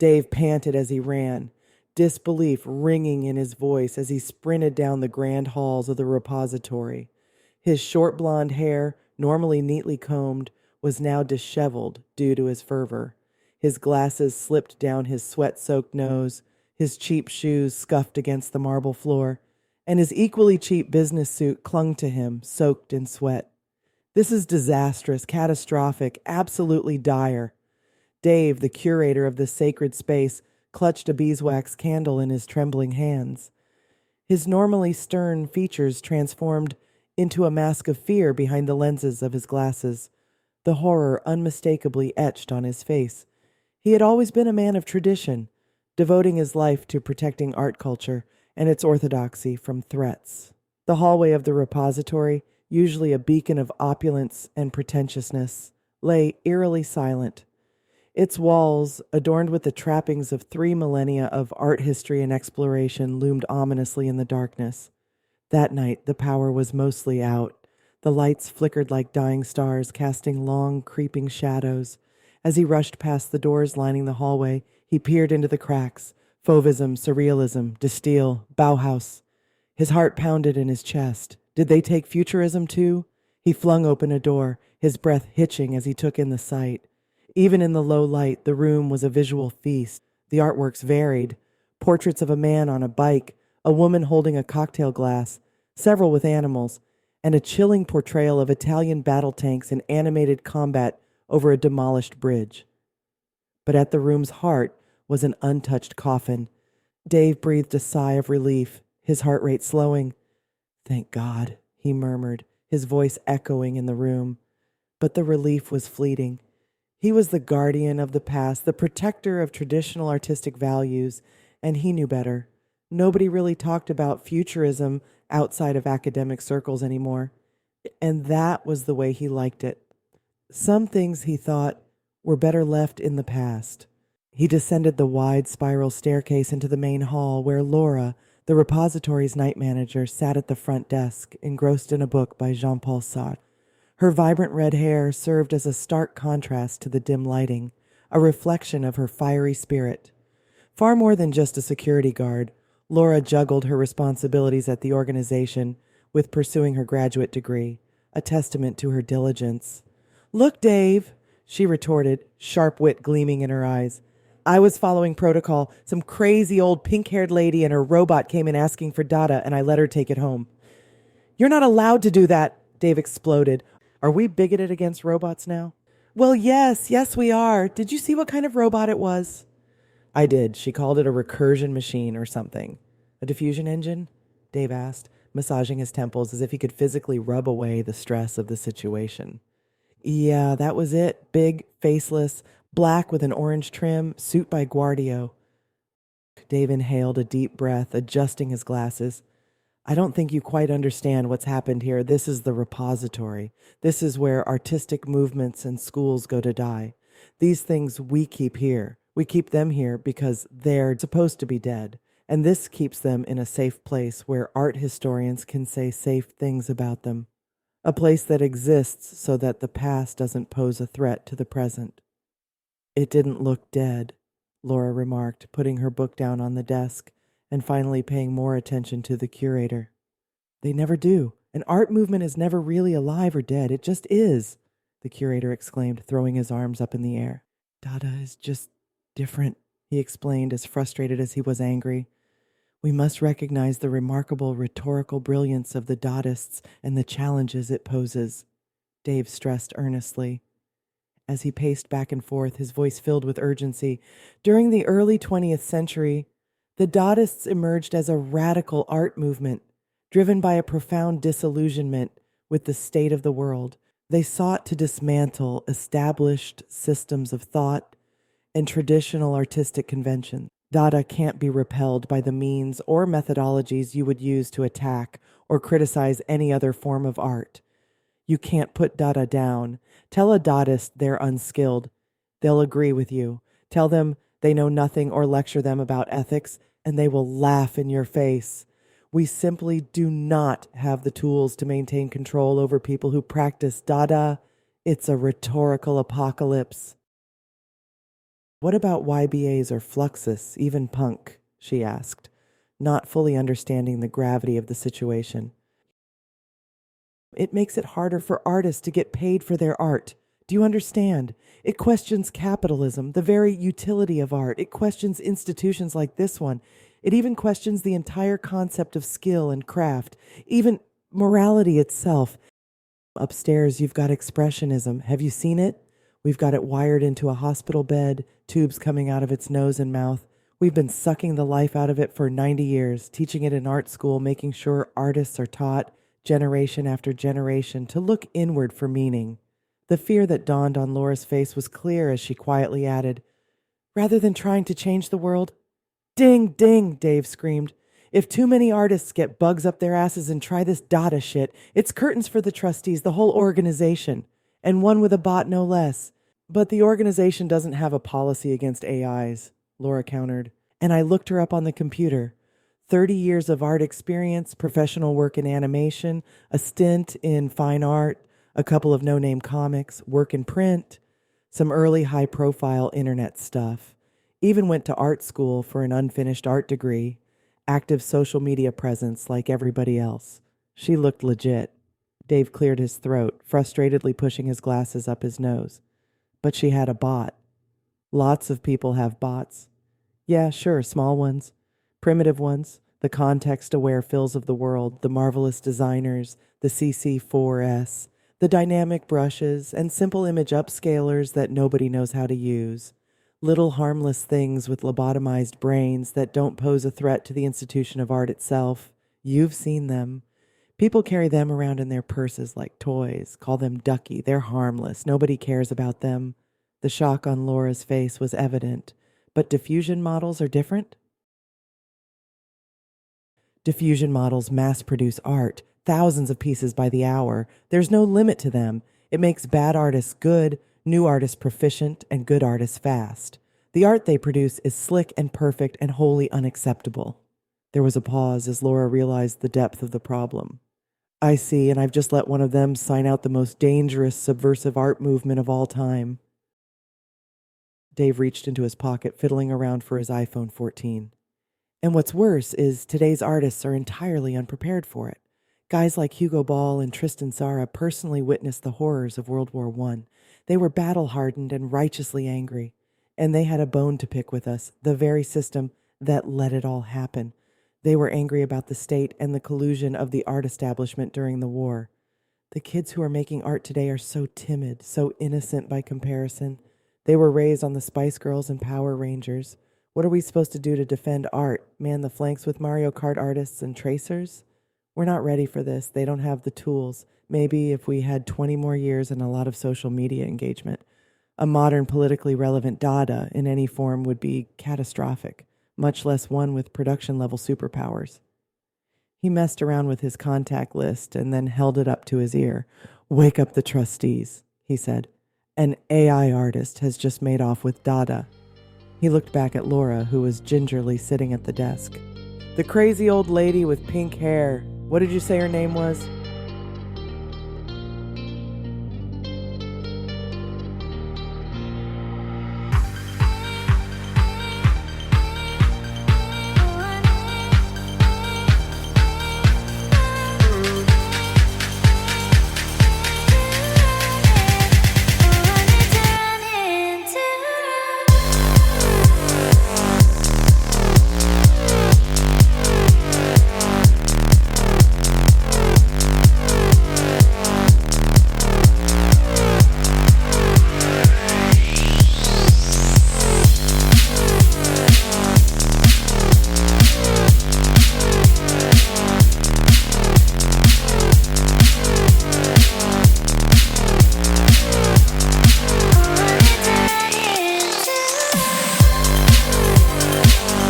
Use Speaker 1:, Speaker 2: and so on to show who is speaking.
Speaker 1: Dave panted as he ran, disbelief ringing in his voice as he sprinted down the grand halls of the repository. His short blonde hair, normally neatly combed, was now disheveled due to his fervor. His glasses slipped down his sweat-soaked nose, his cheap shoes scuffed against the marble floor, and his equally cheap business suit clung to him, soaked in sweat. This is disastrous, catastrophic, absolutely dire. Dave, the curator of this sacred space, clutched a beeswax candle in his trembling hands. His normally stern features transformed into a mask of fear behind the lenses of his glasses, the horror unmistakably etched on his face. He had always been a man of tradition, devoting his life to protecting art culture and its orthodoxy from threats. The hallway of the repository, usually a beacon of opulence and pretentiousness, lay eerily silent. Its walls, adorned with the trappings of 3 millennia of art history and exploration, loomed ominously in the darkness. That night, the power was mostly out. The lights flickered like dying stars, casting long, creeping shadows. As he rushed past the doors lining the hallway, he peered into the cracks. Fauvism, surrealism, de Stijl, Bauhaus. His heart pounded in his chest. Did they take futurism too? He flung open a door, his breath hitching as he took in the sight. Even in the low light, the room was a visual feast. The artworks varied. Portraits of a man on a bike, a woman holding a cocktail glass, several with animals, and a chilling portrayal of Italian battle tanks in animated combat over a demolished bridge. But at the room's heart was an untouched coffin. Dave breathed a sigh of relief, his heart rate slowing. "Thank God," he murmured, his voice echoing in the room. But the relief was fleeting. He was the guardian of the past, the protector of traditional artistic values, and he knew better. Nobody really talked about futurism outside of academic circles anymore, and that was the way he liked it. Some things, he thought, were better left in the past. He descended the wide spiral staircase into the main hall where Laura, the repository's night manager, sat at the front desk, engrossed in a book by Jean-Paul Sartre. Her vibrant red hair served as a stark contrast to the dim lighting, a reflection of her fiery spirit. Far more than just a security guard, Laura juggled her responsibilities at the organization with pursuing her graduate degree, a testament to her diligence. "Look, Dave," she retorted, sharp wit gleaming in her eyes. "I was following protocol. Some crazy old pink-haired lady and her robot came in asking for Dada, and I let her take it home." "You're not allowed to do that," Dave exploded. "Are we bigoted against robots now?" "Well, yes, we are. Did you see what kind of robot it was?" "I did. She called it a recursion machine or something." "A diffusion engine?" Dave asked, massaging his temples as if he could physically rub away the stress of the situation. "Yeah, that was it. Big, faceless, black with an orange trim, suit by Guardio." Dave inhaled a deep breath, adjusting his glasses. "I don't think you quite understand what's happened here. This is the repository. This is where artistic movements and schools go to die. These things we keep here. We keep them here because they're supposed to be dead. And this keeps them in a safe place where art historians can say safe things about them. A place that exists so that the past doesn't pose a threat to the present." "It didn't look dead," Laura remarked, putting her book down on the desk and finally paying more attention to the curator. "They never do. An art movement is never really alive or dead. It just is," the curator exclaimed, throwing his arms up in the air. "Dada is just different," he explained, as frustrated as he was angry. "We must recognize the remarkable rhetorical brilliance of the Dadaists and the challenges it poses," Dave stressed earnestly. As he paced back and forth, his voice filled with urgency, during the early 20th century, the Dadaists emerged as a radical art movement, driven by a profound disillusionment with the state of the world. They sought to dismantle established systems of thought and traditional artistic conventions. Dada can't be repelled by the means or methodologies you would use to attack or criticize any other form of art. You can't put Dada down. Tell a Dadaist they're unskilled. They'll agree with you. Tell them they know nothing or lecture them about ethics, and they will laugh in your face. We simply do not have the tools to maintain control over people who practice Dada. It's a rhetorical apocalypse. What about YBAs or Fluxus, even punk? She asked, not fully understanding the gravity of the situation. It makes it harder for artists to get paid for their art. Do you understand? It questions capitalism, the very utility of art. It questions institutions like this one. It even questions the entire concept of skill and craft, even morality itself. Upstairs, you've got expressionism. Have you seen it? We've got it wired into a hospital bed, tubes coming out of its nose and mouth. We've been sucking the life out of it for 90 years, teaching it in art school, making sure artists are taught, generation after generation, to look inward for meaning. The fear that dawned on Laura's face was clear as she quietly added, "Rather than trying to change the world." "Ding, ding," Dave screamed. "If too many artists get bugs up their asses and try this Dada shit, it's curtains for the trustees, the whole organization. And one with a bot no less." "But the organization doesn't have a policy against AIs," Laura countered. And I looked her up on the computer. 30 years of art experience, professional work in animation, a stint in fine art, a couple of no-name comics, work in print, some early high-profile internet stuff. Even went to art school for an unfinished art degree, active social media presence like everybody else. She looked legit. Dave cleared his throat, frustratedly pushing his glasses up his nose. But she had a bot. Lots of people have bots. Yeah, sure, small ones, primitive ones, the context-aware fills of the world, the marvelous designers, the CC4S, the dynamic brushes, and simple image upscalers that nobody knows how to use. Little harmless things with lobotomized brains that don't pose a threat to the institution of art itself. You've seen them. People carry them around in their purses like toys, call them ducky. They're harmless. Nobody cares about them. The shock on Laura's face was evident. But diffusion models are different? Diffusion models mass-produce art, thousands of pieces by the hour. There's no limit to them. It makes bad artists good, new artists proficient, and good artists fast. The art they produce is slick and perfect and wholly unacceptable. There was a pause as Laura realized the depth of the problem. "I see, and I've just let one of them sign out the most dangerous, subversive art movement of all time." Dave reached into his pocket, fiddling around for his iPhone 14. "And what's worse is today's artists are entirely unprepared for it. Guys like Hugo Ball and Tristan Tzara personally witnessed the horrors of World War I. They were battle-hardened and righteously angry. And they had a bone to pick with us, the very system that let it all happen. They were angry about the state and the collusion of the art establishment during the war. The kids who are making art today are so timid, so innocent by comparison. They were raised on the Spice Girls and Power Rangers. What are we supposed to do to defend art? Man the flanks with Mario Kart artists and tracers? We're not ready for this. They don't have the tools. Maybe if we had 20 more years and a lot of social media engagement. A modern politically relevant Dada in any form would be catastrophic, much less one with production-level superpowers." He messed around with his contact list and then held it up to his ear. "Wake up the trustees," he said. "An AI artist has just made off with Dada." He looked back at Laura, who was gingerly sitting at the desk. "The crazy old lady with pink hair. What did you say her name was?"